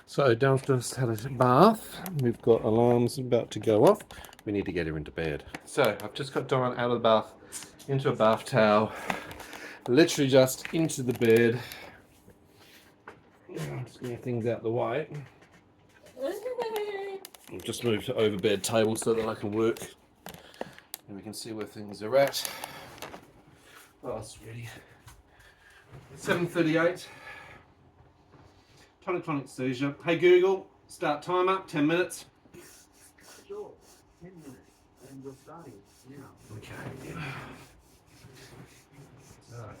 So Dyan's just had a bath. We've got alarms about to go off. We need to get her into bed. So I've just got Dyan out of the bath, into a bath towel, literally just into the bed. I'm just getting things out of the way. I've just moved to over bed table so that I can work and we can see where things are at. Oh, sweetie. 7:38. Tonic seizure. Hey Google, start timer, 10 minutes. Sure, 10 minutes. And we're starting now. Okay. Alright.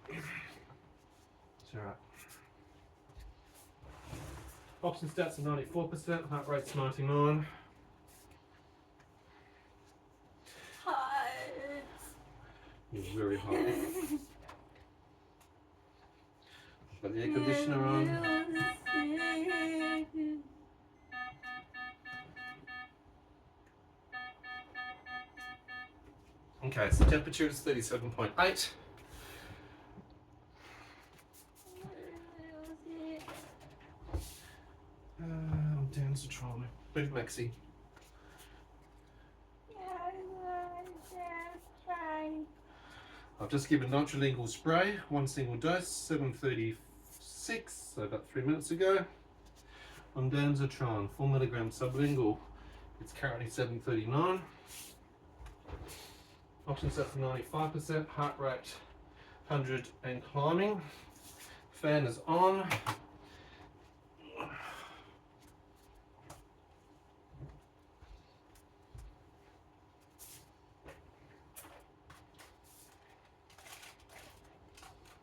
It's alright. Oxygen stats are 94%, heart rate's 99. Hot. It's very hot. Got the air conditioner on. Okay, so temperature is 37.8. Down to try. Move Maxi. I've just given nitrolingual spray, one single dose, 7:36, so about 3 minutes ago. On Danzatron, 4 milligrams sublingual. It's currently 7:39. Oxygen set for 95%, heart rate 100 and climbing. Fan is on.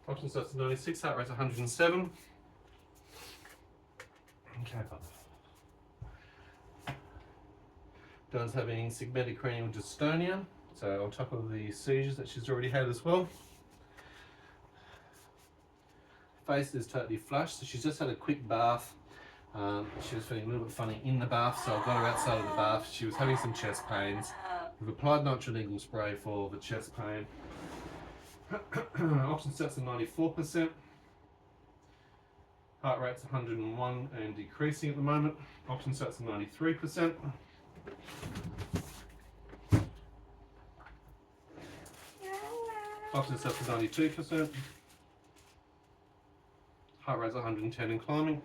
Oxygen set to 96, heart rate 107. Okay, Dyan's having segmented cranial dystonia, so on top of the seizures that she's already had as well. Face is totally flushed, so she's just had a quick bath. She was feeling a little bit funny in the bath, so I got her outside of the bath. She was having some chest pains. We've applied nitrolingual spray for the chest pain. Oxygen stats are 94%. Heart rate's 101 and decreasing at the moment. Oxygen stats are 93%. Oxygen stats are 92%. Heart rate's 110 and climbing.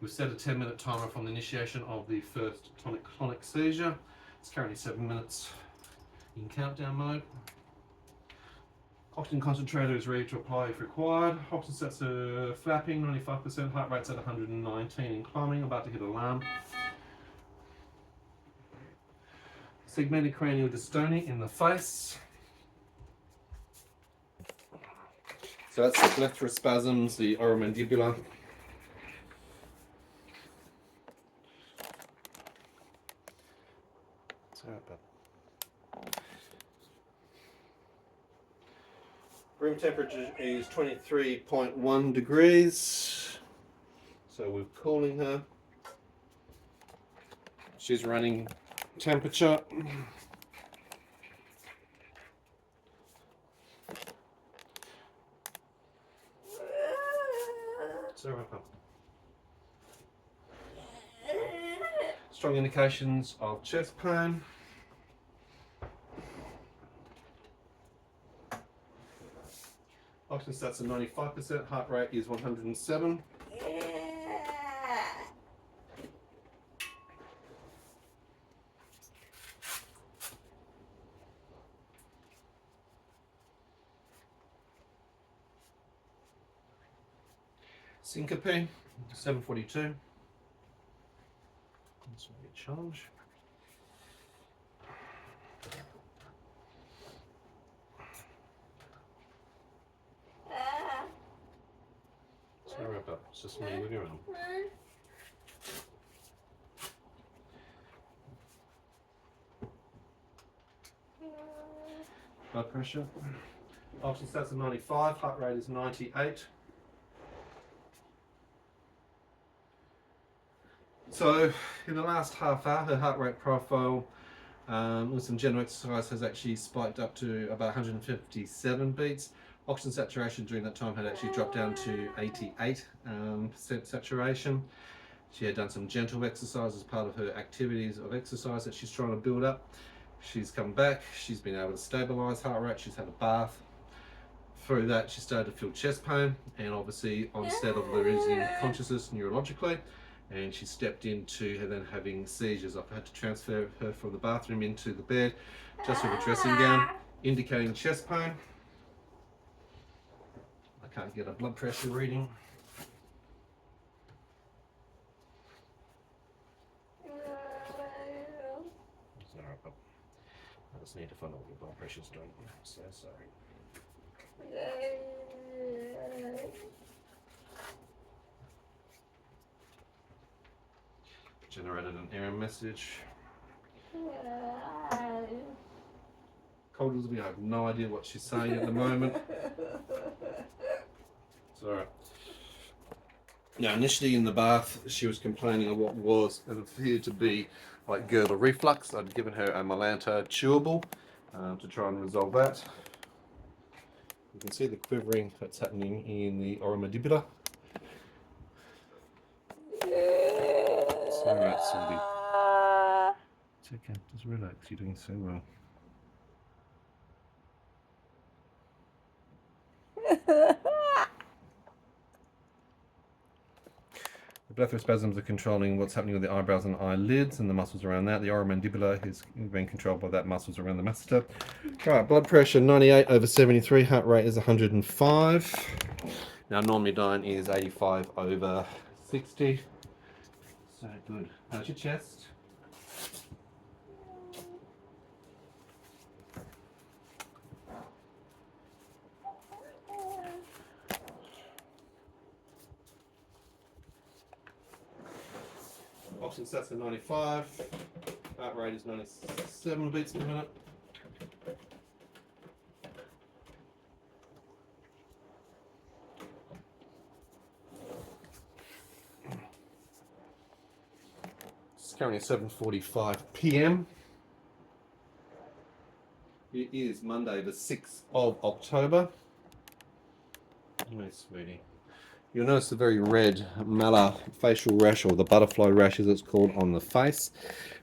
We've set a 10-minute timer from the initiation of the first tonic-clonic seizure. It's currently 7 minutes in countdown mode. Oxygen concentrator is ready to apply if required. Oxygen stats are flapping, 95%. Heart rate's at 119 and climbing. About to hit alarm. Segmented cranial dystonia in the face. So that's the blepharospasms, the oromandibular. Room temperature is 23.1 degrees. So we're cooling her. She's running temperature. Strong indications of chest pain. Oxygen stats are 95%, heart rate is 107. Syncope, 7:42. Let's make a charge. Sorry about that, it's just me moving around. Blood pressure. Oxygen stats are 95, heart rate is 98. So in the last half hour, her heart rate profile With some general exercise has actually spiked up to about 157 beats. Oxygen saturation during that time had actually dropped down to 88% saturation. She had done some gentle exercise as part of her activities of exercise that she's trying to build up. She's come back, she's been able to stabilise heart rate, she's had a bath. Through that, she started to feel chest pain, and obviously onset of losing consciousness neurologically, and she stepped into her then having seizures. I've had to transfer her from the bathroom into the bed, just with a dressing gown, indicating chest pain. I can't get a blood pressure reading. Sorry, I just need to find out what your blood pressure's doing. I'm so sorry. Generated an error message. Cold as me, I have no idea what she's saying at the moment. It's alright. Now, initially in the bath, she was complaining of what was and appeared to be like girdle reflux. I'd given her a Malanta chewable to try and resolve that. You can see the quivering that's happening in the oromandibula. It's alright, Sylvie. It's okay, just relax, you're doing so well. The blepharospasms are controlling what's happening with the eyebrows and eyelids and the muscles around that. The oromandibula is being controlled by that muscles around the masseter. Right, blood pressure 98/73, heart rate is 105. Now normally Dyan is 85/60. So good. How's your chest? Oxygen stats at 95. Heart rate is 97 beats per minute. It's currently 7:45 p.m. It is Monday the 6th of October. Nice, sweetie. You'll notice the very red malar facial rash, or the butterfly rash as it's called, on the face.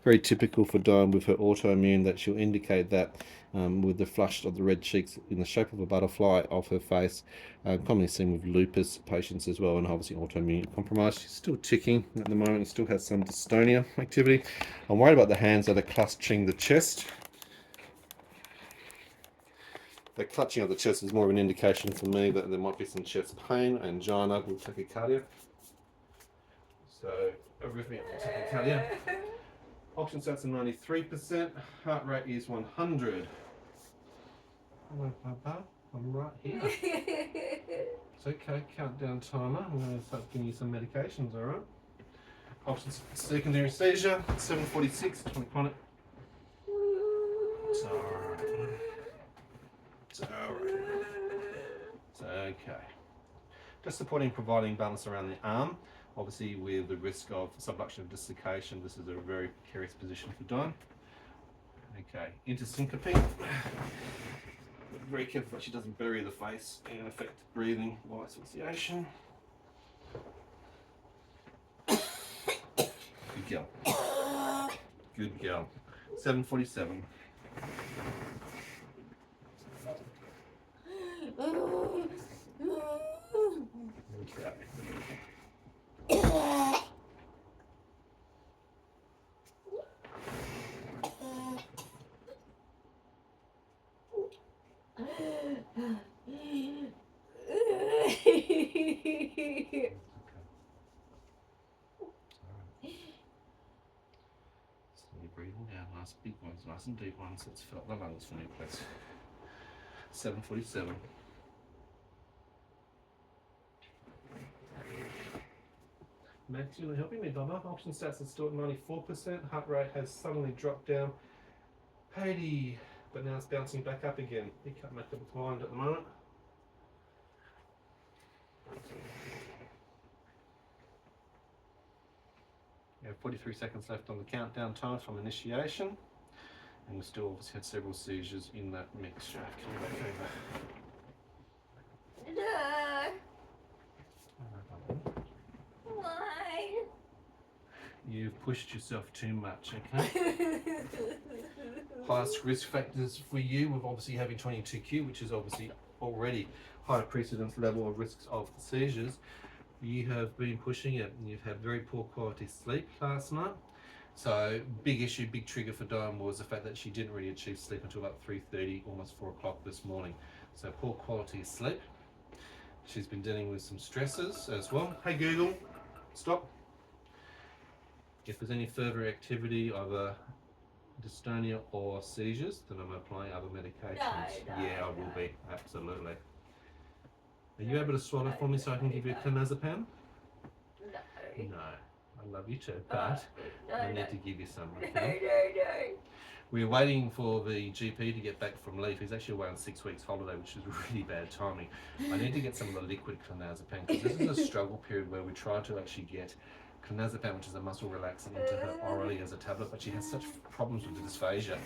Very typical for Dyan with her autoimmune, that she'll indicate that with the flush of the red cheeks in the shape of a butterfly off her face. Commonly seen with lupus patients as well, and obviously autoimmune compromised. She's still ticking at the moment and still has some dystonia activity. I'm worried about the hands that are clutching the chest. The clutching of the chest is more of an indication for me that there might be some chest pain, angina with tachycardia. So, arrhythmia with tachycardia. Oxygen stats are 93%, heart rate is 100. Hello, Papa. I'm right here. It's okay, countdown timer. I'm going to start giving you some medications, alright? Oxygen secondary seizure, 7:46, tonic clonic. It's alright. It's alright. It's okay. Just supporting, providing balance around the arm. Obviously, with the risk of subluxation of dislocation, this is a very precarious position for Dyan. Okay, into syncope. Very careful that she doesn't bury the face and affect breathing by asphyxiation. Good girl. Good girl. 7:47. Okay. Slowly breathing down, nice big ones, nice and deep ones. Let's fill up the lungs for me, please. 7:47. Max, you helping me, Bubba? Oxygen stats are still at 94%. Heart rate has suddenly dropped down 80, but now it's bouncing back up again. He can't make up his mind at the moment. We have 43 seconds left on the countdown time from initiation. And we still obviously had several seizures in that mixture. Come back over. Why? You've pushed yourself too much, okay? Highest risk factors for you with obviously having 22q, which is obviously already higher precedence level of risks of seizures. You have been pushing it, and you've had very poor quality sleep last night. So big issue, big trigger for Dyan was the fact that she didn't really achieve sleep until about 3:30, almost 4 o'clock this morning. So poor quality of sleep. She's been dealing with some stresses as well. Hey Google, stop. If there's any further activity of a dystonia or seizures, then I'm applying other medications. No, Yeah, I will be, absolutely. Are you able to swallow for me so I can give you a clonazepam? No, I love you too, but I need to give you some. Okay? We're waiting for the GP to get back from leave. He's actually away on 6 weeks holiday, which is really bad timing. I need to get some of the liquid clonazepam because this is a struggle period where we try to actually get clonazepam, which is a muscle relaxant, into her orally as a tablet, but she has such problems with the dysphagia.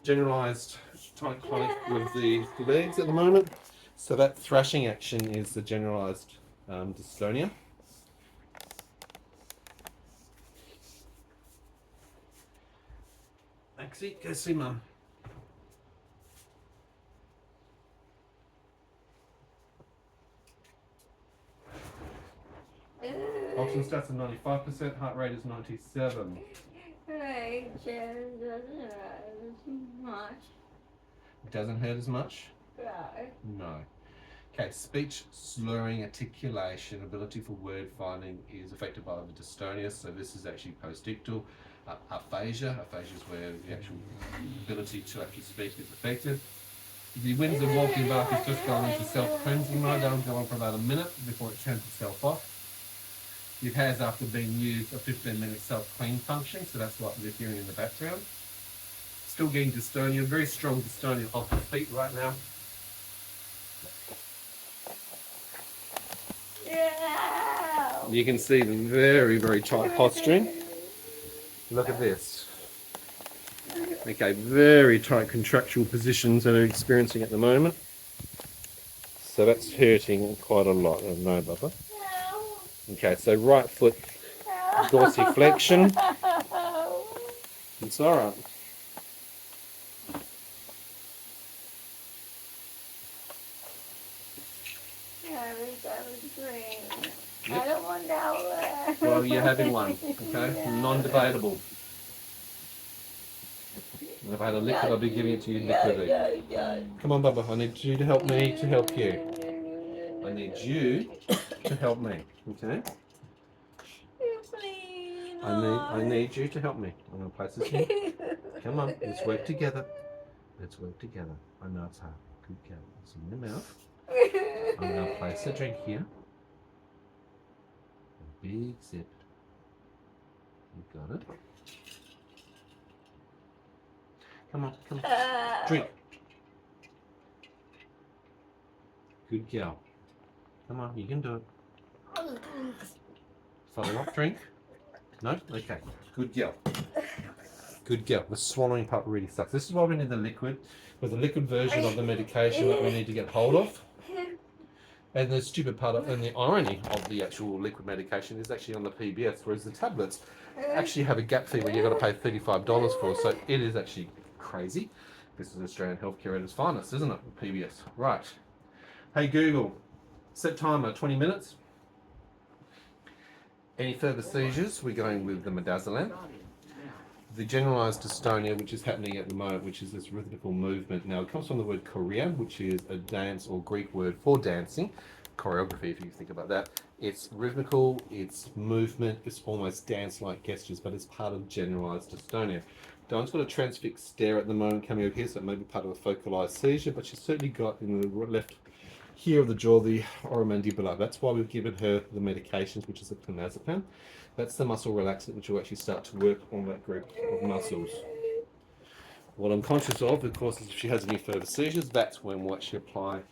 Generalized tonic clonic with the legs at the moment. So that thrashing action is the generalized dystonia. Maxie, go see Mum. Oxygen stats are 95%, heart rate is 97. Right, just doesn't hurt much. It doesn't hurt as much? Right. No. Okay, speech, slurring, articulation, ability for word finding is affected by the dystonia. So this is actually postictal. Aphasia. Aphasia is where the actual ability to actually speak is affected. The winds of walking bath is just going into self-cleansing mode. That'll go on for about a minute before it turns itself off. It has, after being used, a 15-minute self-clean function, so that's what we're hearing in the background. Still getting dystonia, very strong dystonia of the feet right now. Yeah. You can see the very, very tight posturing. Look at this. Okay, very tight contractual positions that are experiencing at the moment. So that's hurting quite a lot. No, Bubba. Okay, so right foot dorsiflexion. It's alright. I don't want that one. Well, you're having one, okay? Non-debatable. If I had a liquid, I'd be giving it to you liquidly. Come on, Bubba, I need you to help me to help you. I need you to help me, okay? I need you to help me. I'm going to place this here. Come on, let's work together. Let's work together. I know it's hard. Good girl. It's in your mouth. I'm going to place a drink here. A big sip. You got it. Come on, come on. Drink. Good girl. Come on, you can do it. Follow up, drink. No? Okay. Good girl. Good girl. The swallowing part really sucks. This is why we need the liquid. With the liquid version of the medication that we need to get hold of. And the stupid part of, and the irony of the actual liquid medication is actually on the PBS, whereas the tablets actually have a gap fee where you've got to pay $35 for. So it is actually crazy. This is Australian healthcare at its finest, isn't it? The PBS. Right. Hey Google, set timer 20 minutes. Any further seizures? We're going with the midazolam. The generalized dystonia, which is happening at the moment, which is this rhythmical movement. Now, it comes from the word chorea, which is a dance or Greek word for dancing. Choreography, if you think about that. It's rhythmical, it's movement, it's almost dance-like gestures, but it's part of generalized dystonia. Dyan's got a transfixed stare at the moment coming over here, so it may be part of a focalized seizure, but she's certainly got in the left here of the jaw, the oromandibular. That's why we've given her the medications, which is a clonazepam. That's the muscle relaxant, which will actually start to work on that group of muscles. What I'm conscious of course, is if she has any further seizures, that's when we'll actually apply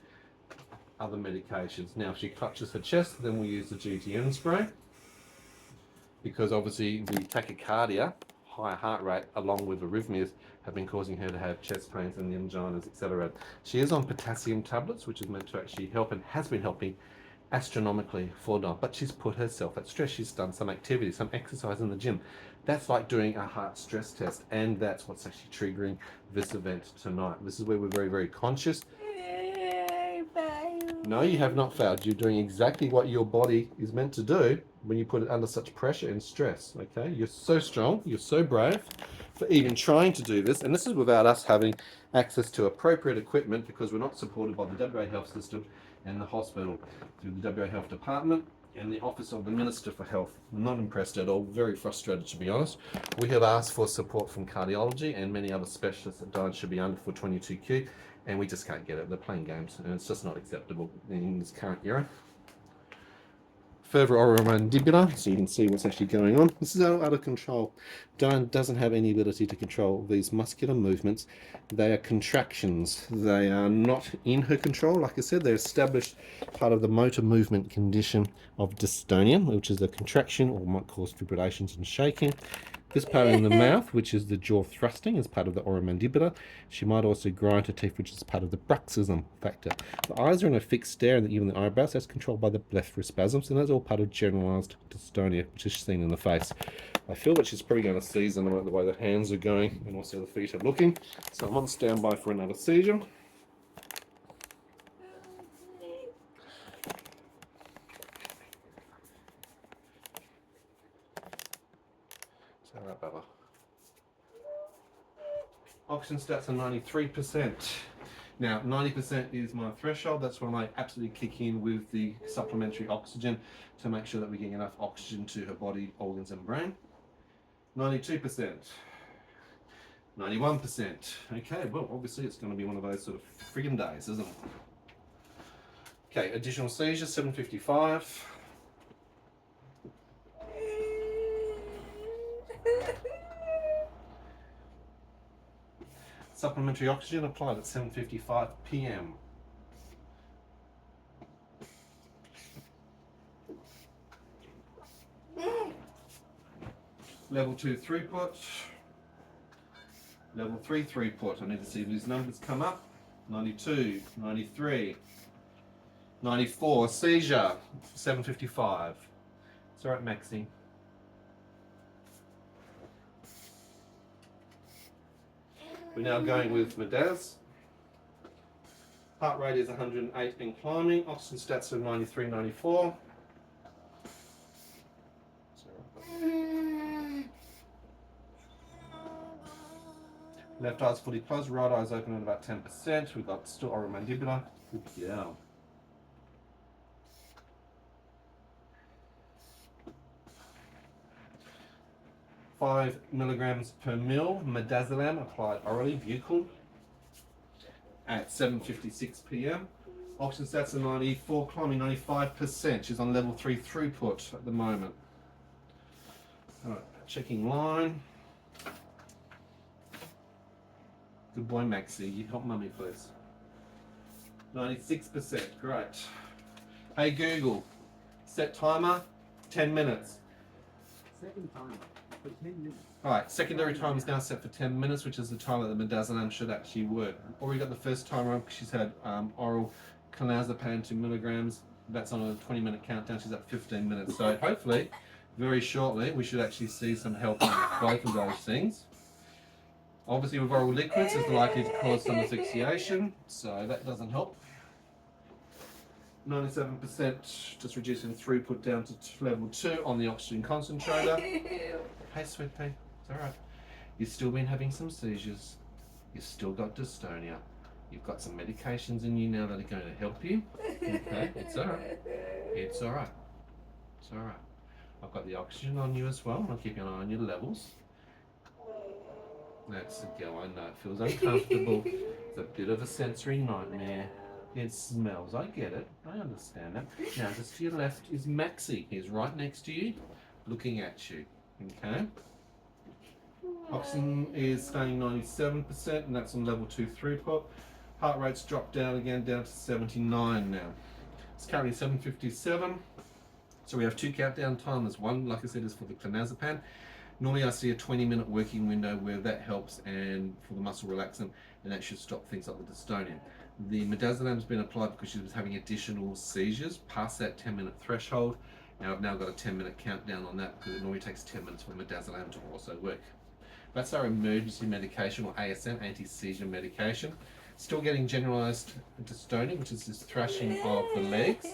other medications. Now, if she clutches her chest, then we'll use the GTN spray, because obviously the tachycardia high heart rate along with arrhythmias have been causing her to have chest pains and the anginas, etc. She is on potassium tablets, which is meant to actually help and has been helping astronomically for Dyan, but she's put herself at stress. She's done some activity, some exercise in the gym. That's like doing a heart stress test, and that's what's actually triggering this event tonight. This is where we're very, very conscious. No, you have not failed. You're doing exactly what your body is meant to do when you put it under such pressure and stress. Okay, you're so strong, you're so brave for even trying to do this, and this is without us having access to appropriate equipment, because we're not supported by the WA Health System and the hospital through the WA Health Department and the Office of the Minister for Health. I'm not impressed at all, very frustrated to be honest. We have asked for support from cardiology and many other specialists that Dyan should be under for 22Q, and we just can't get it. They're playing games, and it's just not acceptable in this current era. Further originates, so you can see what's actually going on. This is out of control. Dyan doesn't have any ability to control these muscular movements. They are contractions. They are not in her control. Like I said, they're established part of the motor movement condition of dystonia, which is a contraction or might cause fibrillations and shaking. This part in the mouth, which is the jaw thrusting, is part of the oromandibular. She might also grind her teeth, which is part of the bruxism factor. The eyes are in a fixed stare, and even the eyebrows, that's controlled by the blepharospasms, and that's all part of generalized dystonia, which is seen in the face. I feel that she's probably going to seize in the way the hands are going and also the feet are looking. So I'm on standby for another seizure. All right, Baba. Oxygen stats are 93%. Now, 90% is my threshold. That's when I absolutely kick in with the supplementary oxygen to make sure that we're getting enough oxygen to her body, organs, and brain. 92%. 91%. Okay, well, obviously it's going to be one of those sort of friggin' days, isn't it? Okay, additional seizure, 755. Supplementary oxygen applied at 7:55 p.m. Level 2 throughput. Level 3 throughput. I need to see these numbers come up. 92, 93, 94. Seizure, 7:55. It's all right, Maxie. We're now going with Madaz. Heart rate is 108 and climbing. Oxygen stats are 93, 94. Left eye's fully closed, right eye's open at about 10%. We've got still oromandibular. Good girl. Five milligrams per mil midazolam applied orally, buccal, at 7:56 p.m. Oxygen stats are 94, climbing 95%. She's on level 3 throughput at the moment. All right, checking line. Good boy, Maxie. You help mummy, please. 96%. Great. Hey Google, set timer 10 minutes. Second timer for 10 minutes. Alright, secondary time is now set for 10 minutes, which is the time that the midazolam should actually work. Already got the first timer on because she's had oral clonazepam 2 milligrams. That's on a 20-minute countdown. She's at 15 minutes. So hopefully, very shortly, we should actually see some help in both of those things. Obviously, with oral liquids, it's likely to cause some asphyxiation, so that doesn't help. 97%, just reducing throughput down to level 2 on the oxygen concentrator. Hey, sweet pea, it's alright. You've still been having some seizures. You've still got dystonia. You've got some medications in you now that are going to help you. Okay, it's alright. It's alright. It's alright. I've got the oxygen on you as well. I'll keep an eye on your levels. That's the girl, I know. It feels uncomfortable. It's a bit of a sensory nightmare. It smells. I get it. I understand that. Now, just to your left is Maxie. He's right next to you, looking at you. Okay? Oxygen is staying 97%, and that's on level 2 throughput. Heart rate's dropped down again, down to 79 now. It's currently 7:57. So we have 2 countdown timers. One, like I said, is for the clonazepam. Normally I see a 20-minute working window where that helps and for the muscle relaxant, and that should stop things like the dystonia. The midazolam's been applied because she was having additional seizures past that 10-minute threshold. Now I've now got a 10-minute countdown on that because it normally takes 10 minutes for midazolam to also work. That's our emergency medication, or ASM, anti-seizure medication. Still getting generalized dystonia, which is this thrashing of the legs.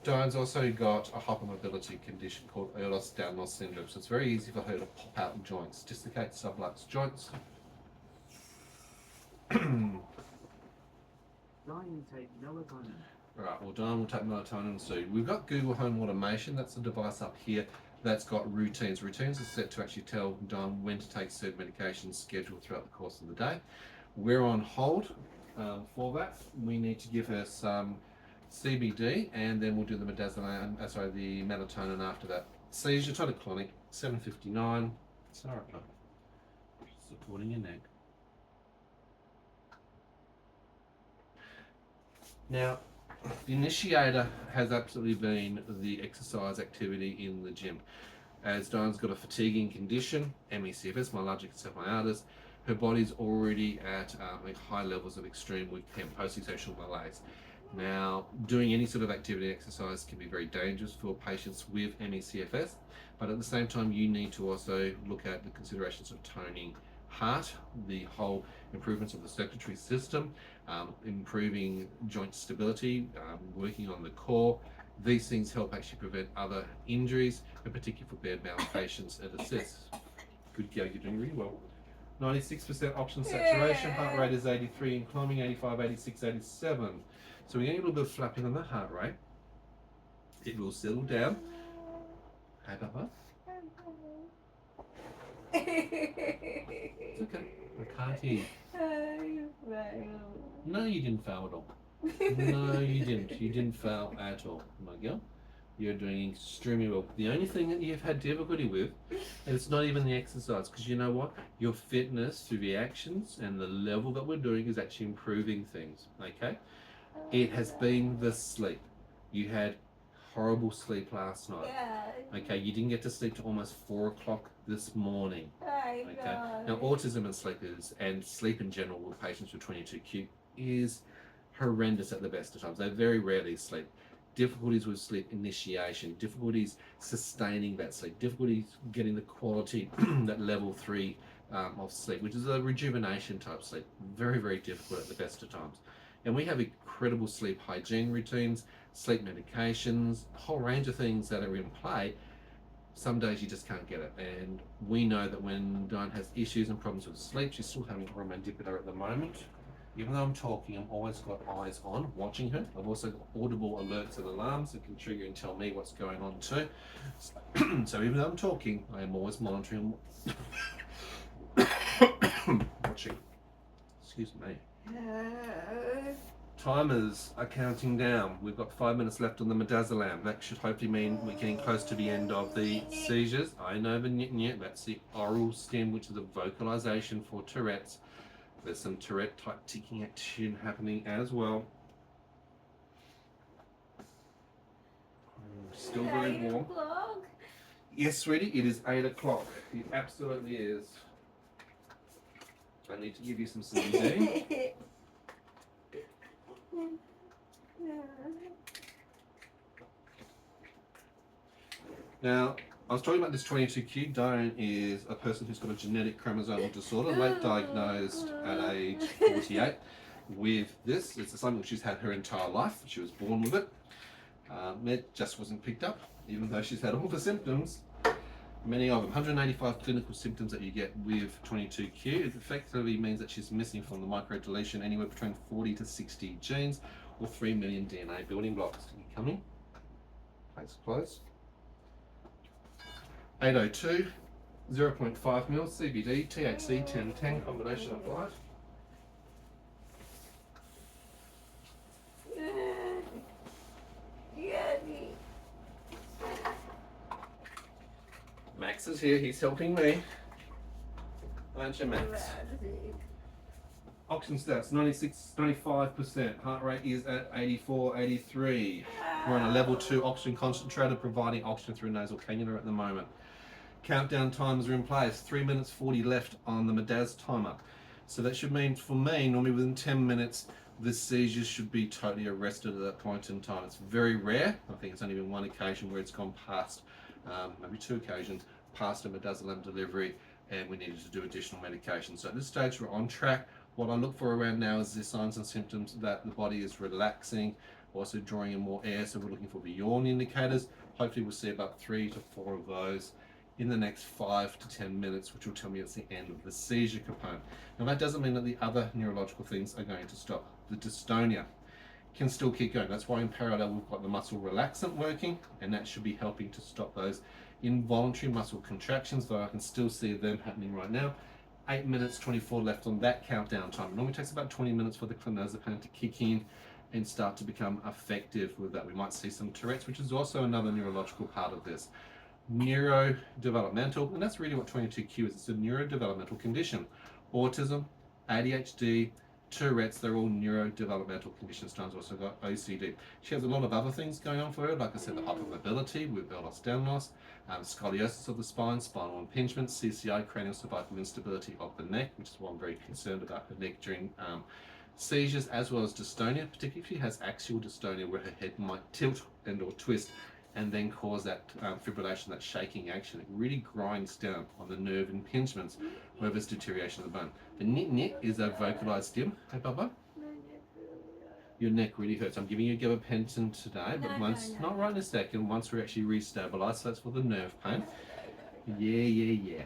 Dyan's also got a hypermobility condition called Ehlers-Danlos syndrome, so it's very easy for her to pop out joints, dislocate sublux joints. Dyan take melatonin. Right, well, Dyan will take melatonin soon. We've got Google Home Automation. That's the device up here that's got routines. Routines are set to actually tell Dyan when to take certain medications scheduled throughout the course of the day. We're on hold for that. We need to give her some CBD, and then we'll do the midazolam, the melatonin after that. Seizure, tonic, clonic, 7:59. Sorry, no. Supporting your neck. Now, the initiator has absolutely been the exercise activity in the gym. As Dyan's got a fatiguing condition, MECFS, myalgic encephalitis, her body's already at high levels of extreme weak temp, post-exertional malaise. Now, doing any sort of activity exercise can be very dangerous for patients with MECFS, but at the same time, you need to also look at the considerations of toning heart, the whole improvements of the circulatory system, improving joint stability, working on the core. These things help actually prevent other injuries, in particular for bed bound patients and assist. Good girl, you're doing really well. 96% oxygen saturation, heart rate is 83 and climbing, 85, 86, 87. So we're getting a little bit of flapping on the heart rate. It will settle down. Hey, Papa. It's okay. I can't hear you. No, you didn't fail at all. No, you didn't. You didn't fail at all, my girl. You're doing extremely well. The only thing that you've had difficulty with, and it's not even the exercise, because you know what? Your fitness through the actions and the level that we're doing is actually improving things, okay? It has been the sleep. You had horrible sleep last night. Okay, you didn't get to sleep till almost 4 o'clock this morning. Okay. Now, autism and sleep in general with patients with 22q is horrendous at the best of times. They very rarely sleep. Difficulties with sleep initiation, difficulties sustaining that sleep, difficulties getting the quality, that level 3 of sleep, which is a rejuvenation type sleep. Very, very difficult at the best of times. And we have incredible sleep hygiene routines, sleep medications, a whole range of things that are in play. Some days you just can't get it. And we know that when Dyan has issues and problems with sleep, she's still having romandipida at the moment. Even though I'm talking, I've always got eyes on, watching her. I've also got audible alerts and alarms that can trigger and tell me what's going on too. So even though I'm talking, I am always monitoring and watching. Excuse me. Timers are counting down. We've got 5 minutes left on the midazolam. That should hopefully mean we're getting close to the end of the seizures. I know that's the oral stim, which is a vocalization for Tourette's. There's some Tourette type ticking action happening as well. Still very warm. Yes, sweetie, it is 8 o'clock. It absolutely is. I need to give you some CBD. Now, I was talking about this 22q. Dyan is a person who's got a genetic chromosomal disorder, late diagnosed at age 48 with this. It's something that she's had her entire life. She was born with it. It just wasn't picked up, even though she's had all the symptoms. Many of them, 185 clinical symptoms that you get with 22q. It effectively means that she's missing from the microdeletion anywhere between 40 to 60 genes or 3 million DNA building blocks. Are you coming? Place close. 802, 0.5 mil CBD, THC, 1010 combination applied. Max is here, he's helping me. Aren't you, Max? Oxygen stats, 96, 95%. Heart rate is at 84, 83. We're on a level 2 oxygen concentrator providing oxygen through nasal cannula at the moment. Countdown timers are in place. 3 minutes 40 left on the Madaz timer. So that should mean, for me, normally within 10 minutes, the seizures should be totally arrested at that point in time. It's very rare. I think it's only been one occasion where it's gone past, maybe 2 occasions, past a midazolam delivery, and we needed to do additional medication. So at this stage, we're on track. What I look for around now is the signs and symptoms that the body is relaxing, also drawing in more air. So we're looking for the yawn indicators. Hopefully we'll see about 3 to 4 of those in the next 5 to 10 minutes, which will tell me it's the end of the seizure component. Now that doesn't mean that the other neurological things are going to stop. The dystonia can still keep going. That's why in parallel we've got the muscle relaxant working, and that should be helping to stop those involuntary muscle contractions, though I can still see them happening right now. 8 minutes 24 left on that countdown time. It normally takes about 20 minutes for the clonazepam to kick in and start to become effective with that. We might see some Tourette's, which is also another neurological part of this. Neurodevelopmental, and that's really what 22q is. It's a neurodevelopmental condition. Autism, ADHD, Tourette's, they're all neurodevelopmental conditions. Diane's also got OCD. She has a lot of other things going on for her, like I said, the hypermobility with Ehlers Danlos, scoliosis of the spine, spinal impingement, CCI, cranial cervical instability of the neck, which is why I'm very concerned about her neck during seizures, as well as dystonia, particularly if she has axial dystonia where her head might tilt and or twist and then cause that fibrillation, that shaking action. It really grinds down on the nerve impingements where there's deterioration of the bone. The nit is a vocalized stim. Hey, Bubba? Your neck really hurts. I'm giving you gabapentin today, but not right in a second, once we're actually restabilized. So that's for the nerve pain. Yeah.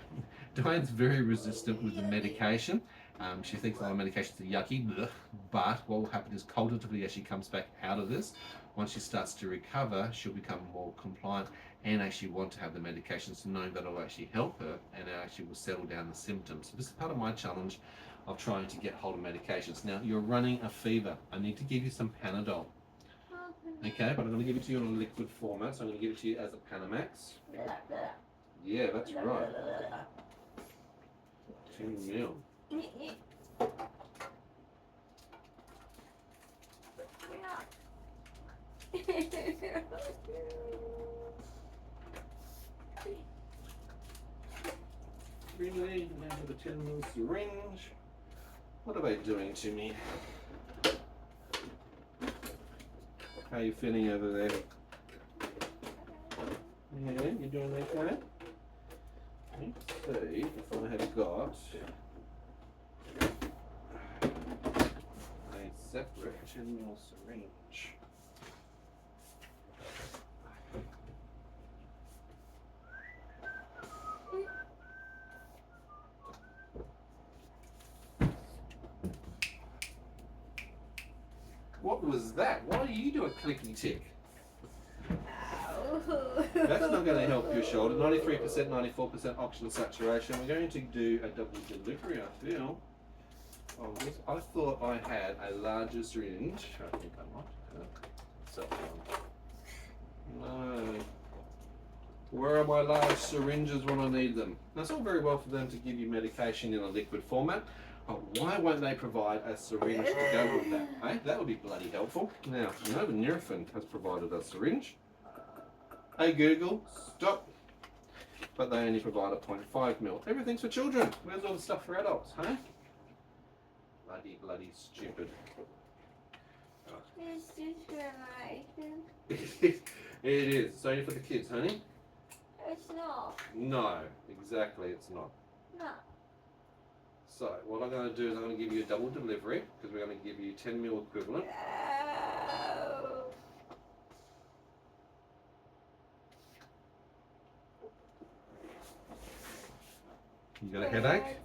Dyan's very resistant with the medication. She thinks all the medications are yucky, but what will happen is cognitively as she comes back out of this, once she starts to recover, she'll become more compliant and actually want to have the medications, knowing that it'll actually help her and it actually will settle down the symptoms. So this is part of my challenge of trying to get hold of medications. Now, you're running a fever. I need to give you some Panadol. Okay, but I'm going to give it to you in a liquid format, so I'm going to give it to you as a Panamax. Yeah, that's right. 10 mil. Really, now with a 10 mil syringe. What are they doing to me? How are you feeling over there? Yeah, you doing okay? Let's see if I have got a separate 10 mil syringe. What was that? Why do you do a clicky tick? That's not going to help your shoulder. 93%, 94% oxygen saturation. We're going to do a double delivery, I feel. Oh, I thought I had a larger syringe. I think I might have. No. Where are my large syringes when I need them? Now, it's all very well for them to give you medication in a liquid format, but why won't they provide a syringe to go with that? Eh? That would be bloody helpful. Now, I know the Nurofen has provided a syringe. Hey Google, stop. But they only provide a 0.5 mil. Everything's for children. Where's all the stuff for adults, huh? Bloody stupid. It's discrimination. It is. It's only for the kids, honey. It's not. No, exactly, it's not. No. So, what I'm going to do is I'm going to give you a double delivery, because we're going to give you 10 mil equivalent. No. You got a headache?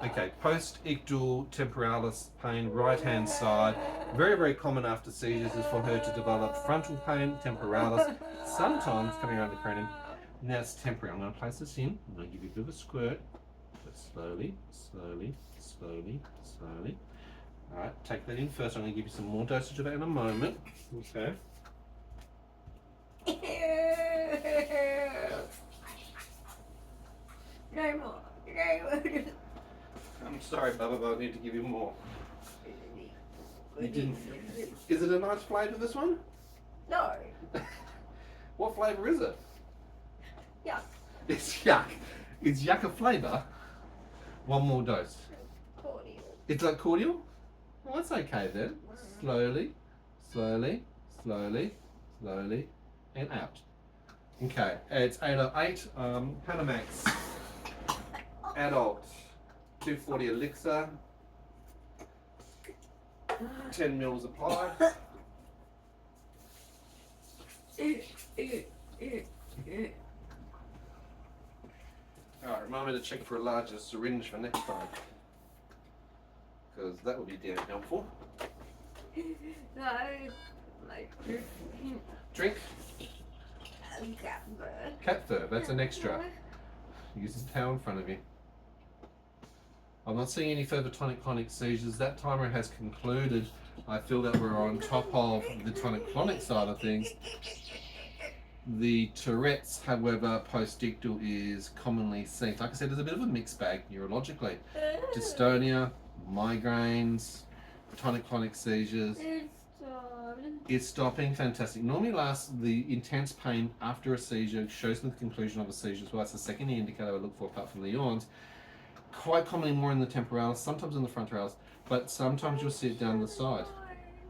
Okay, post-ictal temporalis pain, right hand side. Very, very common after seizures is for her to develop frontal pain, temporalis, sometimes coming around the cranium. Now it's temporary. I'm going to place this in. I'm going to give you a bit of a squirt. But slowly, slowly, slowly, slowly. Alright, take that in first. I'm going to give you some more dosage of that in a moment. Okay. No more. No more. I'm sorry, Bubba, but I need to give you more. You didn't. Is it a nice flavour, this one? No. What flavour is it? Yuck. It's yuck. Is yuck a flavour? One more dose. Cordial. It's like cordial? Well, that's okay then. Slowly, slowly, slowly, slowly, and out. Okay, it's 808, Panamax, adult, 240 elixir, 10 mils applied. Alright, remind me to check for a larger syringe for next time, because that would be damn helpful. No. Like. Drink. Cat fur. Cat fur, that's an extra. Use this towel in front of you. I'm not seeing any further tonic clonic seizures. That timer has concluded. I feel that we're on top of the tonic clonic side of things. The Tourette's, however, post-dictal is commonly seen. Like I said, there's a bit of a mixed bag neurologically. Dystonia, migraines, tonic clonic seizures. It's stopping, fantastic. Normally lasts the intense pain after a seizure, shows the conclusion of a seizure as well. That's the second indicator I look for apart from the yawns. Quite commonly more in the temporalis, sometimes in the frontalis, but sometimes you'll see it down the side.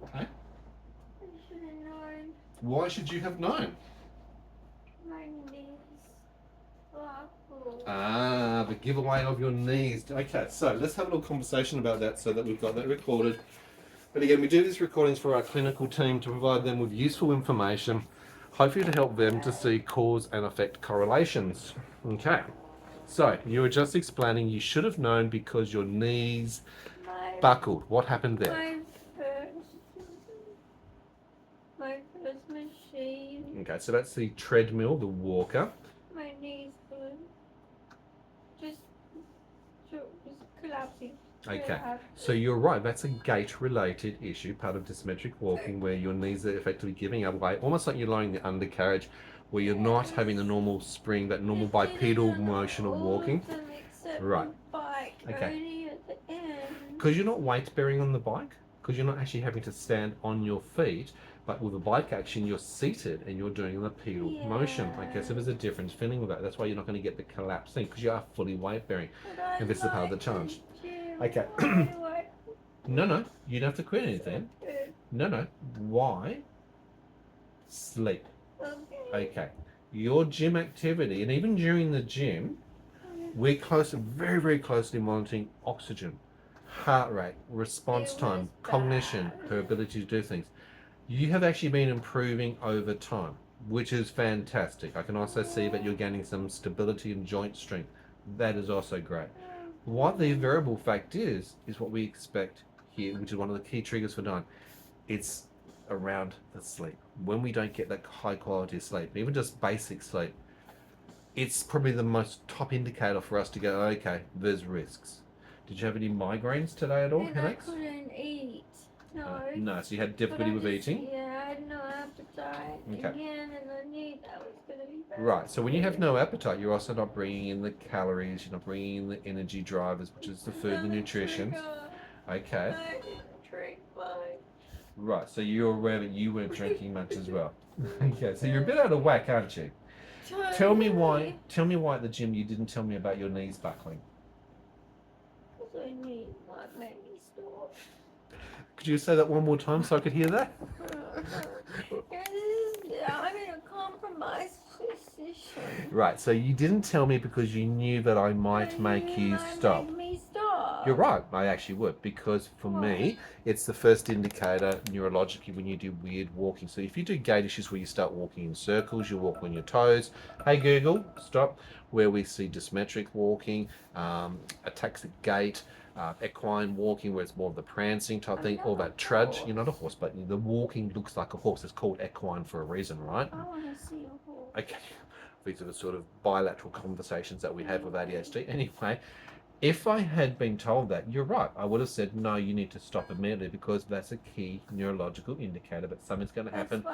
Okay? I should have known. Why should you have known? My knees. Awful. Ah, the giveaway of your knees. Okay, so let's have a little conversation about that so that we've got that recorded. But again, we do these recordings for our clinical team to provide them with useful information, hopefully to help them to see cause and effect correlations. Okay, so you were just explaining you should have known because your knees buckled. What happened there? My first machine. Okay, so that's the treadmill, the walker. My knees were just collapsing. Okay, so you're right, that's a gait-related issue, part of dysmetric walking, where your knees are effectively giving away, almost like you're lowering the undercarriage, where you're not having the normal spring, that normal bipedal motion of walking. Right. Okay. Because you're not weight-bearing on the bike, because you're not actually having to stand on your feet, but with a bike action, you're seated and you're doing the pedal motion. Okay, so there's a difference feeling with that. That's why you're not going to get the collapsing, because you are fully weight-bearing, and this is part of the challenge. Okay. No, you don't have to quit anything. No. Why? Sleep. Okay. Your gym activity, and even during the gym, we're very, very closely monitoring oxygen, heart rate, response time, cognition, her ability to do things. You have actually been improving over time, which is fantastic. I can also see that you're gaining some stability and joint strength. That is also great. What the variable fact is what we expect here, which is one of the key triggers for Dyan. It's around the sleep. When we don't get that high quality sleep, even just basic sleep, it's probably the most top indicator for us to go, okay, there's risks. Did you have any migraines today at all, headaches? I couldn't eat. No. No, so you had difficulty with eating? Yeah, I had no appetite. Okay. Again, and I knew that was going to be bad. Right, so when you have no appetite, you're also not bringing in the calories, you're not bringing in the energy drivers, which is the food, the nutrition. Okay. I didn't drink much. Right, so you're aware that you weren't drinking much as well. Okay, so you're a bit out of whack, aren't you? Tell me why at the gym you didn't tell me about your knees buckling. Because I need what made me stop. Could you say that one more time so I could hear that? I'm in a compromised position. Right, so you didn't tell me because you knew that I might make you stop. Made me stop. You're right, I actually would, because for me, it's the first indicator neurologically when you do weird walking. So if you do gait issues where you start walking in circles, you walk on your toes, hey Google, stop. Where we see dysmetric walking, ataxic gait, equine walking where it's more of the prancing type thing, or that trudge. You're not a horse, but the walking looks like a horse. It's called equine for a reason, right? I want to see a horse. Okay, these are the sort of bilateral conversations that we have with ADHD. Anyway, if I had been told that, you're right, I would have said, no, you need to stop immediately, because that's a key neurological indicator that something's going to happen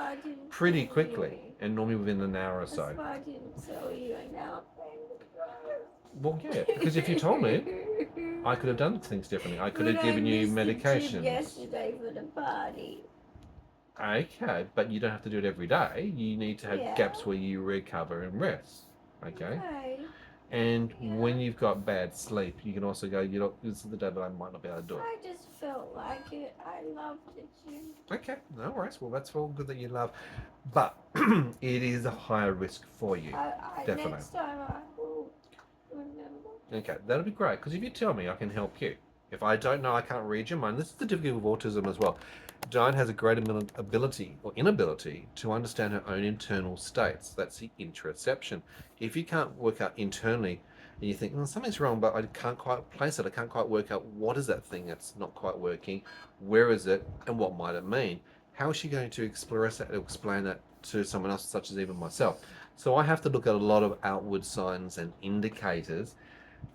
pretty quickly, and normally within an hour or so. That's why I didn't tell you, and now Well, yeah, because if you told me, I could have done things differently. I could But have given you I missed the medications. gym yesterday for the party. Okay, but you don't have to do it every day. You need to have Yeah. gaps where you recover and rest. Okay? Okay. And Yeah. when you've got bad sleep, you can also go, you know, this is the day that I might not be able to do it. I just felt like it. I loved the gym. Okay, no worries. Well, that's all good that you love. But it is a higher risk for you. Definitely. Next time I will remember. Okay, that'll be great, because if you tell me, I can help you. If I don't know, I can't read your mind. This is the difficulty with autism as well. Dyan has a great ability or inability to understand her own internal states. That's the interoception. If you can't work out internally and you think, something's wrong, but I can't quite place it, I can't quite work out what is that thing that's not quite working, where is it, and what might it mean? How is she going to explain that to someone else, such as even myself? So I have to look at a lot of outward signs and indicators.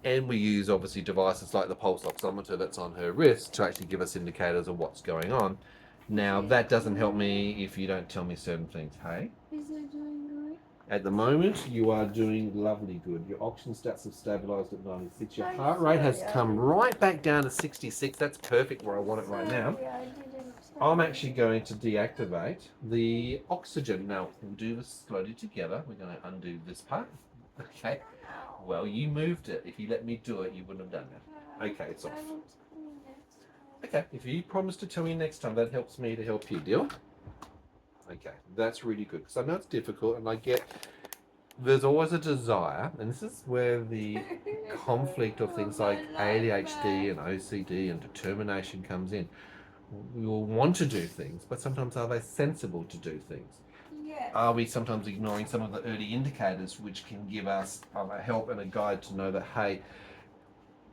And we use obviously devices like the pulse oximeter that's on her wrist to actually give us indicators of what's going on. Now that doesn't help me if you don't tell me certain things. Hey? Is it doing good? At the moment, you are doing lovely good. Your oxygen stats have stabilized at 96. Your heart rate has come right back down to 66. That's perfect where I want it right now. I'm actually going to deactivate the oxygen. Now, we'll do this slowly together. We're going to undo this part. Okay. Well, you moved it. If you let me do it, you wouldn't have done that. Okay, it's off. Okay, if you promise to tell me next time, that helps me to help you, deal? Okay, that's really good, because I know it's difficult, and I get there's always a desire, and this is where the conflict of things like ADHD and OCD and determination comes in. We will want to do things, but sometimes are they sensible to do things? Yes. Are we sometimes ignoring some of the early indicators which can give us a help and a guide to know that, hey,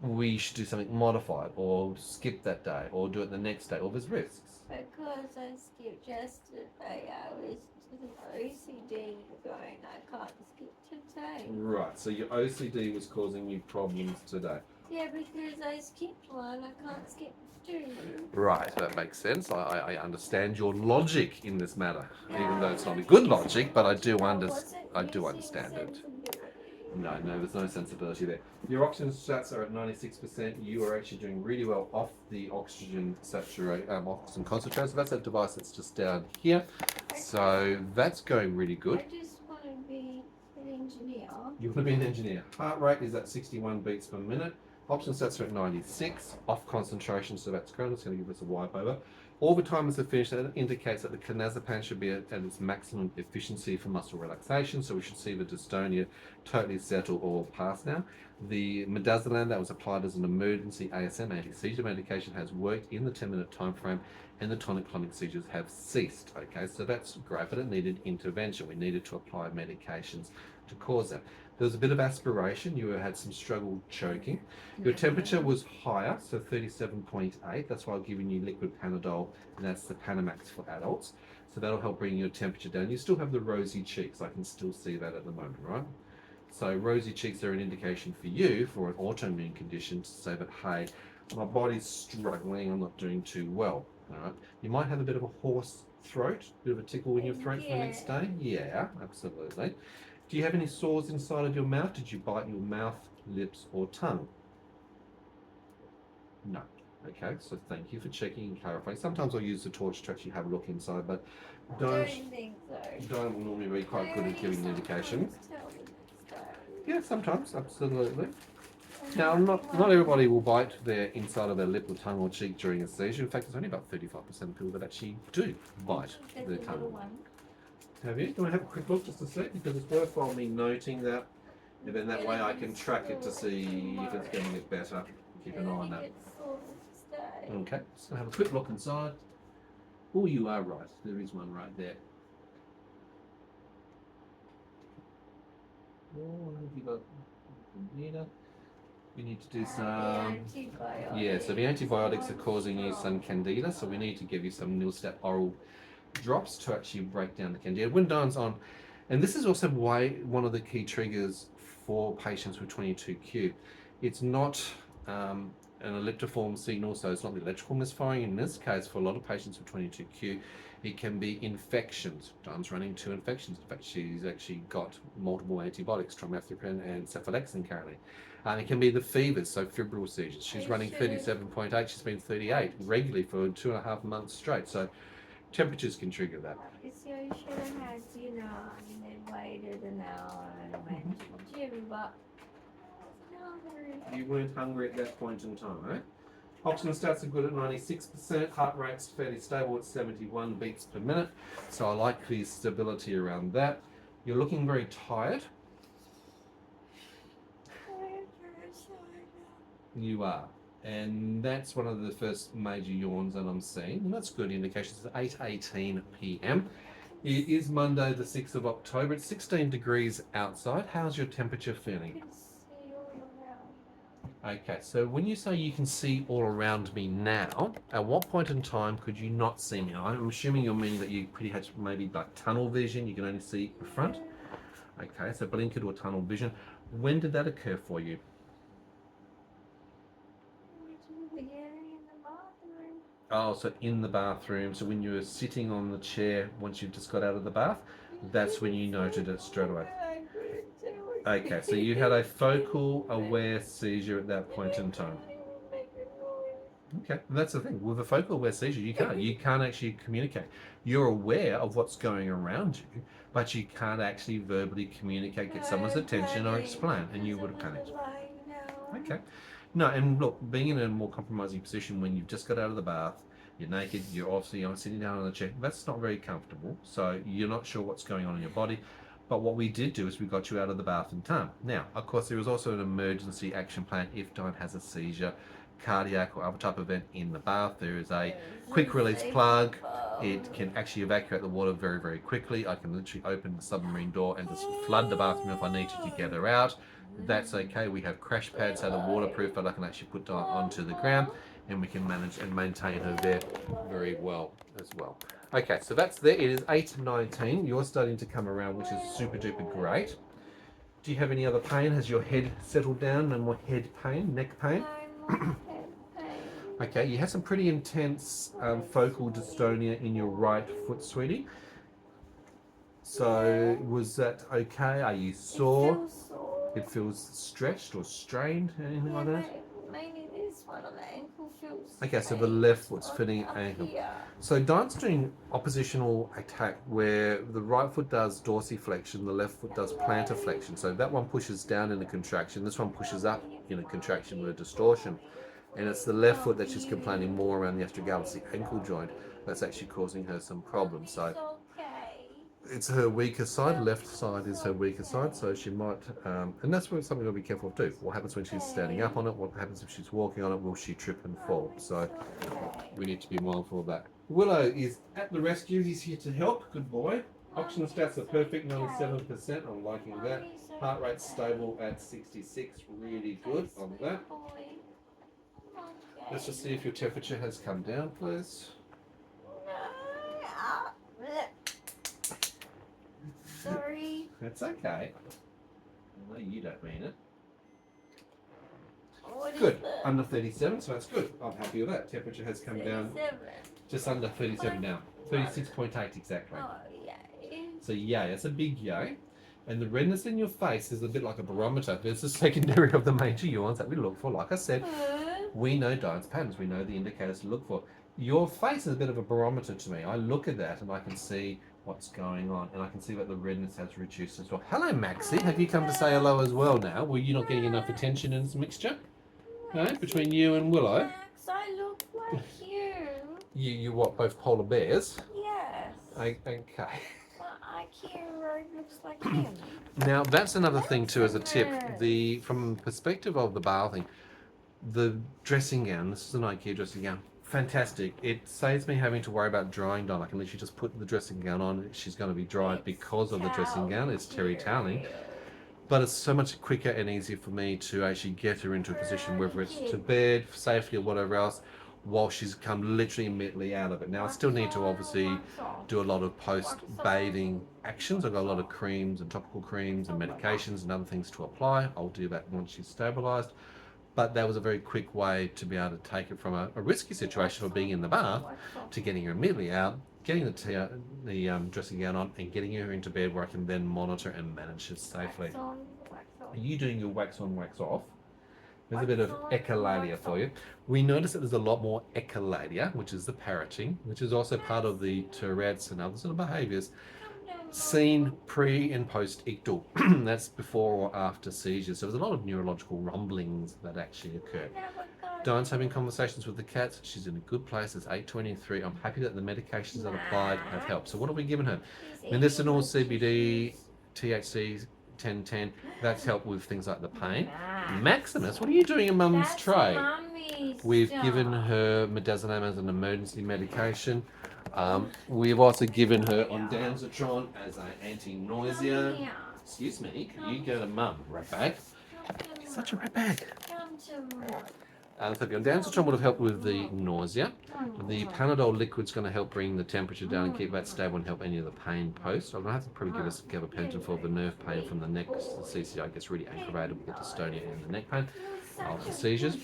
we should do something modified, or skip that day, or do it the next day, or there's risks? Because I skipped yesterday, I was OCD going, I can't skip today. Right, so your OCD was causing you problems today. Yeah, because I skipped one, I can't skip two. Right, that makes sense. I understand your logic in this matter, even though it's not a good logic, but I do understand it. No, there's no sensibility there. Your oxygen stats are at 96%. You are actually doing really well off the oxygen oxygen concentrate. So that's that device that's just down here. So that's going really good. I just want to be an engineer. You want to be an engineer. Heart rate is at 61 beats per minute. Oxygen stats are at 96. Off concentration, so that's great. It's going to give us a wipe over. All the timers are finished. That indicates that the clonazepam should be at its maximum efficiency for muscle relaxation. So we should see the dystonia totally settle or pass now. The midazolam that was applied as an emergency ASM anti-seizure medication has worked in the 10-minute time frame, and the tonic-clonic seizures have ceased. Okay, so that's great, but it needed intervention. We needed to apply medications to cause them. There was a bit of aspiration. You had some struggle choking. Your temperature was higher, so 37.8. That's why I've given you liquid Panadol, and that's the Panamax for adults. So that'll help bring your temperature down. You still have the rosy cheeks. I can still see that at the moment, right? So rosy cheeks are an indication for you for an autoimmune condition to say that, hey, my body's struggling, I'm not doing too well. All right. You might have a bit of a hoarse throat, a bit of a tickle in your throat for the next day. Yeah, absolutely. Do you have any sores inside of your mouth? Did you bite your mouth, lips, or tongue? No. Okay, so thank you for checking and clarifying. Sometimes I'll use the torch to actually have a look inside, but don't think so. Don't normally be quite good at giving an indication. Yeah, sometimes, absolutely. Now, not everybody will bite their inside of their lip or tongue or cheek during a seizure. In fact, it's only about 35% of people that actually do bite their tongue. Have you? Do you want to have a quick look just to see? Because it's worthwhile me noting that, and then that way I can track it to see if it's getting it better. Keep an eye on that. Okay, just gonna have a quick look inside. Oh, you are right. There is one right there. Oh, what have you got? We need to do some. Yeah, so the antibiotics are causing you some candida, so we need to give you some Nilstat oral drops to actually break down the candida. When Dyan's on, and this is also why one of the key triggers for patients with 22q, it's not an elliptiform signal, so it's not the electrical misfiring. In this case, for a lot of patients with 22q, it can be infections. Diane's running 2 infections. In fact, she's actually got multiple antibiotics, trimethoprim and cephalexin currently. It can be the fevers, so febrile seizures. She's running 37.8. She's been 38 regularly for 2.5 months straight. So temperatures can trigger that. So you should have had dinner and then waited an hour and went to the gym, but You weren't hungry at that point in time, right? Oxygen stats are good at 96%, heart rate's fairly stable at 71 beats per minute, so I like the stability around that. You're looking very tired. You are, and that's one of the first major yawns that I'm seeing, and that's good indications. It's 8:18 p.m. It is Monday the 6th of October. It's 16 degrees outside. How's your temperature feeling? Okay, so when you say you can see all around me now, at what point in time could you not see me? I'm assuming you're meaning that you pretty much maybe like tunnel vision, you can only see the front. Okay, so blinkered or tunnel vision. When did that occur for you? Oh, so in the bathroom. So when you were sitting on the chair, once you've just got out of the bath, that's when you noted it straight away. Okay, so you had a focal aware seizure at that point in time. Okay, that's the thing. With a focal aware seizure, you can't actually communicate. You're aware of what's going around you, but you can't actually verbally communicate, get someone's attention or explain, and you would have panicked. Okay. No, and look, being in a more compromising position when you've just got out of the bath, you're naked, you're obviously sitting down on a chair, that's not very comfortable, so you're not sure what's going on in your body. But what we did do is we got you out of the bath in time. Now, of course, there is also an emergency action plan if Dyan has a seizure, cardiac or other type of event in the bath. There is a quick release plug. It can actually evacuate the water very, very quickly. I can literally open the submarine door and just flood the bathroom if I need to get her out. That's okay. We have crash pads that are waterproof that I can actually put Dyan onto the ground, and we can manage and maintain her there very well as well. Okay, so that's there. It is 8:19. You're starting to come around, which is super duper great. Do you have any other pain? Has your head settled down? No more head pain, neck pain? Okay, you had some pretty intense focal dystonia in your right foot, sweetie. So was that okay? Are you sore? It feels stretched or strained, anything like that? Mainly this one on the ankle feels. Okay, so the left foot's fitting ankle. So Dyan's doing oppositional attack where the right foot does dorsiflexion, the left foot does plantar flexion. So that one pushes down in a contraction, this one pushes up in a contraction with a distortion. And it's the left foot that she's complaining more around the astragalus, the ankle joint, that's actually causing her some problems. So it's her weaker side, left side is her weaker side, so she might, and that's where something we'll be careful of too. What happens when she's standing up on it? What happens if she's walking on it? Will she trip and fall? So we need to be mindful of that. Willow is at the rescue. He's here to help. Good boy. Oxygen stats are perfect, 97%. I'm liking that. Heart rate stable at 66. Really good on that. Let's just see if your temperature has come down, please. Sorry. That's okay. No, you don't mean it. What Good. Under 37, so that's good. I'm happy with that. Temperature has come down just under 37 now. 36.8 exactly. Oh, yay. So yay, that's a big yay. And the redness in your face is a bit like a barometer. There's a secondary of the major yawns that we look for. Like I said, we know Dyan's patterns. We know the indicators to look for. Your face is a bit of a barometer to me. I look at that and I can see what's going on, and I can see that the redness has reduced as well. Hello, Maxie. Have you come to say hello as well now? Were you not getting enough attention in this mixture? No, between you and Willow. Max, I look like you. You what? Both polar bears? Yes. Okay. My IQ looks like him. Now that's another thing too, as a tip. From the perspective of the bathing, the dressing gown. This is an IKEA dressing gown. Fantastic. It saves me having to worry about drying Dyan. I can literally just put the dressing gown on. She's going to be dried because of the dressing gown. It's terry toweling. But it's so much quicker and easier for me to actually get her into a position, whether it's to bed, safely or whatever else, while she's come literally immediately out of it. Now I still need to obviously do a lot of post-bathing actions. I've got a lot of creams and topical creams and medications and other things to apply. I'll do that once she's stabilised. but that was a very quick way to be able to take it from a risky situation of being in the bath to getting her immediately out, getting the dressing gown on, and getting her into bed where I can then monitor and manage it safely. Wax on, wax off. Are you doing your wax on, wax off? There's a bit Wax of on, echolalia wax for you. We notice that there's a lot more echolalia, which is the parroting, which is also part of the Tourette's and other sort of behaviours seen pre and post ictal. That's before or after seizures. So there's a lot of neurological rumblings that actually occur. Dyan's having conversations with the cats. She's in a good place. It's 8:23. I'm happy that the medications that applied have helped. So what have we given her? Medicinal, CBD, THC, 1010. That's helped with things like the pain. Maximus, what are you doing in Mum's tray? We've given her midazolam as an emergency medication. We've also given her ondansetron as an anti-nausea. Excuse me, can you go to Mum, ratbag? Such a ratbag. So the ondansetron would have helped with the nausea. The Panadol liquid's going to help bring the temperature down and keep that stable and help any of the pain post. I'm going to have to probably give us gabapentin for the nerve pain from the neck. The CCI gets really aggravated with the dystonia and the neck pain of the seizures.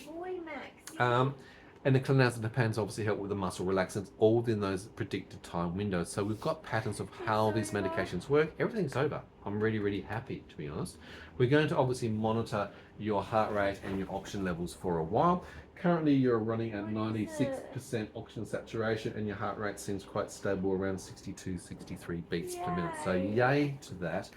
And the clonazepams obviously help with the muscle relaxants, all within those predicted time windows. So we've got patterns of how these medications work. Everything's over. I'm really, really happy, to be honest. We're going to obviously monitor your heart rate and your oxygen levels for a while. Currently, you're running at 96% oxygen saturation, and your heart rate seems quite stable around 62, 63 beats per minute. So yay to that.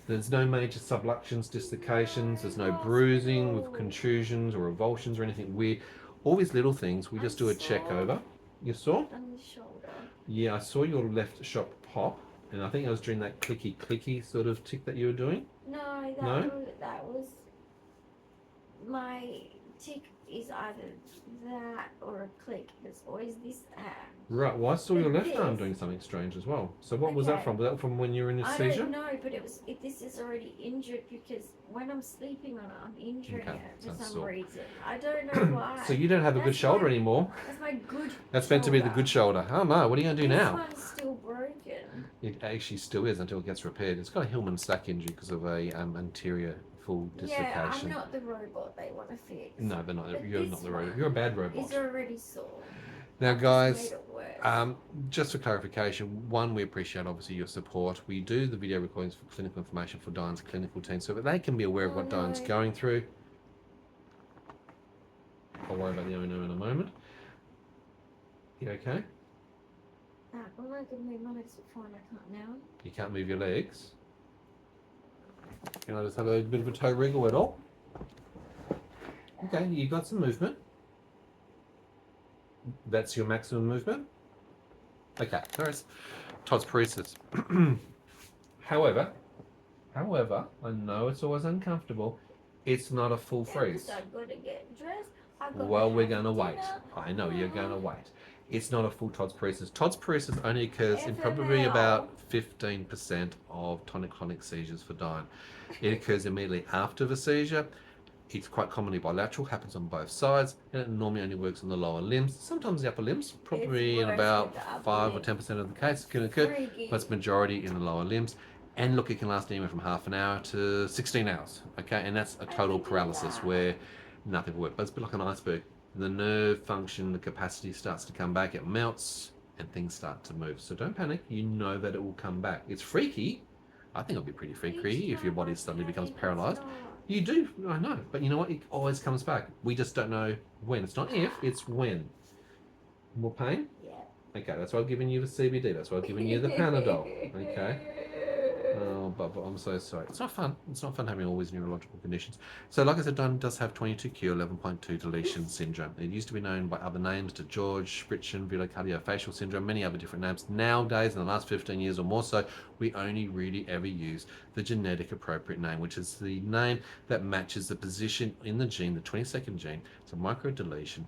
There's no major subluxations, dislocations. There's no bruising with contusions or avulsions or anything weird. All these little things, we just do a check over. You saw? On the shoulder. Yeah, I saw your left shop pop, and I think it was during that clicky sort of tick that you were doing. No, that was my tick is either that or a click. It's always this Right, well I saw your left arm this. doing something strange as well. So what was that from? Was that from when you were in a I seizure? don't know, but this is already injured because when I'm sleeping on it, I'm injuring Okay, it for that's some sore. reason. I don't know why. So you don't have a good That's shoulder my- anymore. That's my good That's meant to be the good shoulder. Oh no, what are you going to do This now? one's still broken. It actually still is until it gets repaired. It's got a Hillman stack injury because of a anterior full dislocation. Yeah, I'm not the robot they want to fix. No, they're not. But You're this not the robot. one You're a bad robot. It's already sore. Now, I've just guys, made it worse. just for clarification, one, we appreciate obviously your support. We do the video recordings for clinical information for Dyan's clinical team so that they can be aware of what Dyan's going through. I'll worry about the owner in a moment. You okay? When I can move my legs before and I can't now. You can't move your legs. Can I just have a bit of a toe wriggle at all? Okay, you got some movement. That's your maximum movement. Okay, there's Todd's paresis. However, I know it's always uncomfortable. It's not a full freeze. I've got to get dressed. Well, we're going to wait. I know you're going to wait. It's not a full Todd's paresis. Todd's paresis only occurs in probably about 15% of tonic-clonic seizures for Dyan. It occurs immediately after the seizure. It's quite commonly bilateral, happens on both sides, and it normally only works on the lower limbs, sometimes the upper limbs, probably in worse about with the upper 5 or limbs. 10% of the cases can occur, Freaky. but it's majority in the lower limbs. And look, it can last anywhere from half an hour to 16 hours, okay? And that's a total paralysis where nothing will work, but it's a bit like an iceberg. The nerve function, the capacity starts to come back, it melts, and things start to move. So don't panic, you know that it will come back. It's freaky. I think it'll be pretty freaky if your body suddenly becomes paralyzed. You do, I know, but you know what? It always comes back. We just don't know when. It's not if, it's when. More pain? Yeah. Okay, that's why I've given you the CBD. That's why I've given you the Panadol. Okay. Oh, but I'm so sorry. It's not fun. It's not fun having all these neurological conditions. So, like I said, Dyan does have 22q 11.2 deletion syndrome. It used to be known by other names, to George, Spritzen, velocardiofacial syndrome, many other different names. Nowadays, in the last 15 years or more so, we only really ever use the genetic appropriate name, which is the name that matches the position in the gene, the 22nd gene. It's a microdeletion.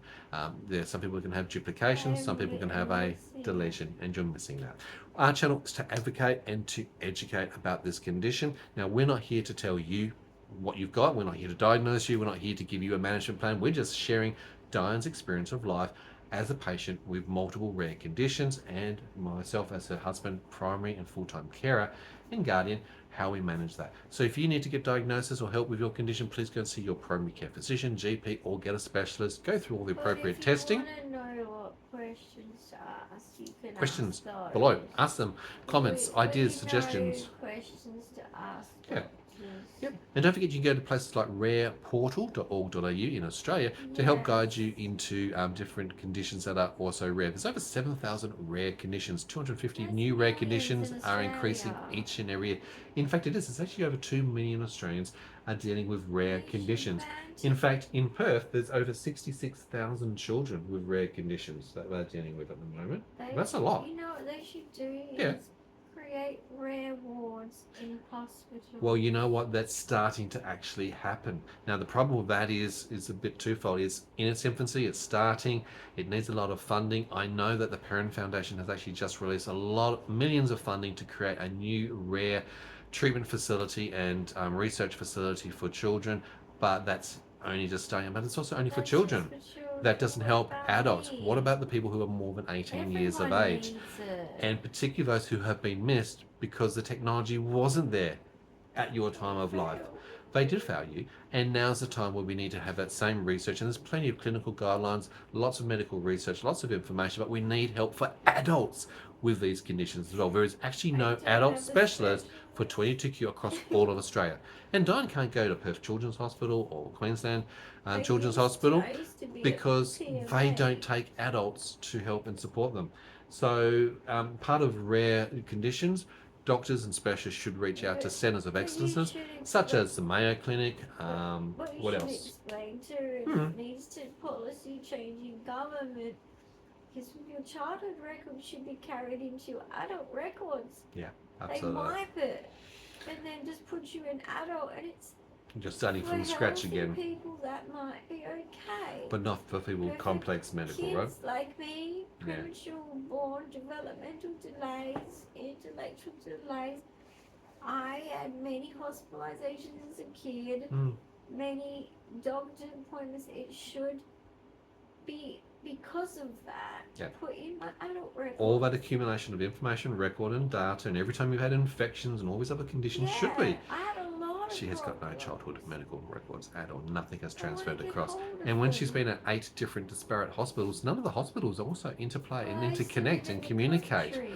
There, some people can have duplication, some people can have a deletion, and you're missing that. Our channel is to advocate and to educate about this condition. Now, we're not here to tell you what you've got. We're not here to diagnose you. We're not here to give you a management plan. We're just sharing Dyan's experience of life as a patient with multiple rare conditions, and myself as her husband, primary and full-time carer and guardian, how we manage that. So if you need to get diagnosis or help with your condition, please go and see your primary care physician, GP, or get a specialist. Go through all the appropriate testing. But if you want to know what questions to ask, you can Questions ask those. below. Ask them. Comments, ideas, We suggestions. know questions to ask Yeah. doctors. Yep. And don't forget, you can go to places like rareportal.org.au in Australia to help guide you into different conditions that are also rare. There's over 7,000 rare conditions. 250 That's new rare millions conditions in are increasing Australia. each and every year. In fact, it is. It's actually over 2 million Australians are dealing with rare conditions. In fact, in Perth, there's over 66,000 children with rare conditions that they're dealing with at the moment. That's a lot. You know what they should do Yeah. is create rare wards in hospitals. Well, you know what? That's starting to actually happen. Now, the problem with that is a bit twofold. It's in its infancy, it's starting, it needs a lot of funding. I know that the Parent Foundation has actually just released millions of funding to create a new rare treatment facility and research facility for children, but that's only just starting. But it's also only for That's children. just for children. That doesn't What help about adults. me? What about the people who are more than 18 years of Everyone age? needs it. And particularly those who have been missed because the technology wasn't there at your time of life. They did fail you, and now's the time where we need to have that same research. And there's plenty of clinical guidelines, lots of medical research, lots of information, but we need help for adults with these conditions as well. There is actually no adult specialist for 22q across all of Australia. And Dyan can't go to Perth Children's Hospital or Queensland Children's Hospital because they don't take adults to help and support them. So part of rare conditions, doctors and specialists should reach out to centres of excellence, such as the Mayo Clinic. What else? Explain to needs to policy changing government, because your childhood record should be carried into your adult records. Yeah, They absolutely. wipe it and then just put you in adult, and it's You're starting for from scratch healthy again, people that might be okay. but not for people with But for complex medical, kids right? like me, Yeah. premature born, developmental delays, intellectual delays. I had many hospitalizations as a kid, many doctor appointments. It should be because of that. Yeah. Put in my adult record. All that accumulation of information, record and data, and every time you've had infections and all these other conditions should be. I had a lot of She has got no problems. childhood medical records at all. Nothing has I wanna transferred get across. hold of And when them. she's been at 8 different disparate hospitals, none of the hospitals also interplay and I interconnect see and the communicate. country.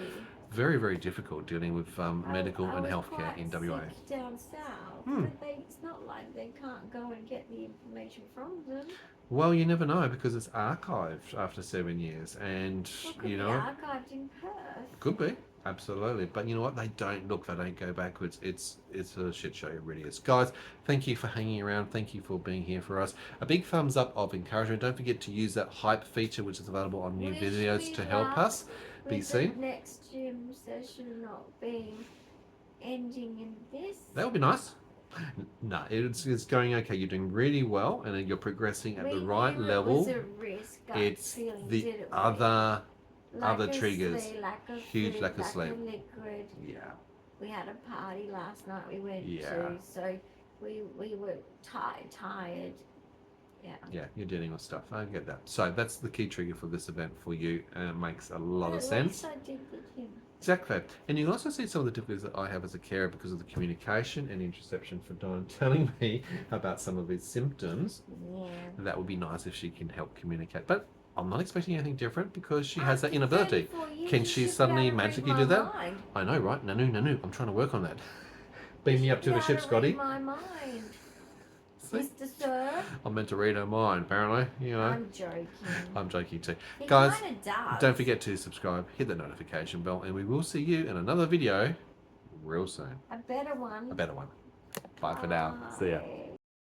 Very, very difficult dealing with medical I and was healthcare quite in WA. sick down south, but it's not like they can't go and get the information from them. Well, you never know because it's archived after 7 years, and Well, could you be know, archived in Perth. could be absolutely. But you know what? They don't look. They don't go backwards. It's a shit show. It really is. Guys, thank you for hanging around. Thank you for being here for us. A big thumbs up of encouragement. Don't forget to use that hype feature, which is available on new Wish videos me to help luck us be with seen. The next gym session not being ending in this. That would be nice. No, it's going okay. You're doing really well, and you're progressing at the We right knew level. It was a risk. gut It's feeling, the didn't we? other Lack of triggers. sleep, lack of Huge food, lack of sleep. of liquid. Yeah. We had a party last night we went Yeah. to, so we were tired. Yeah. Yeah, you're dealing with stuff. I get that. So that's the key trigger for this event for you, and it makes a lot But of at sense. least I did the gym. Exactly. And you can also see some of the difficulties that I have as a carer because of the communication and interception for Dyan telling me about some of his symptoms. Yeah. That would be nice if she can help communicate. But I'm not expecting anything different because she has that After inability. 34 years, Can you she should be suddenly able to read magically my do that? mind. I know, right? No. I'm trying to work on that. Beam You me should up to be the able ship, read Scotty. My mind. See? Mr. Sir. I'm meant to read her mind, apparently. You know. I'm joking. I'm joking too. He Guys, kinda does. don't forget to subscribe, hit the notification bell, and we will see you in another video real soon. A better one. A better one. Bye for now. See ya. Bye.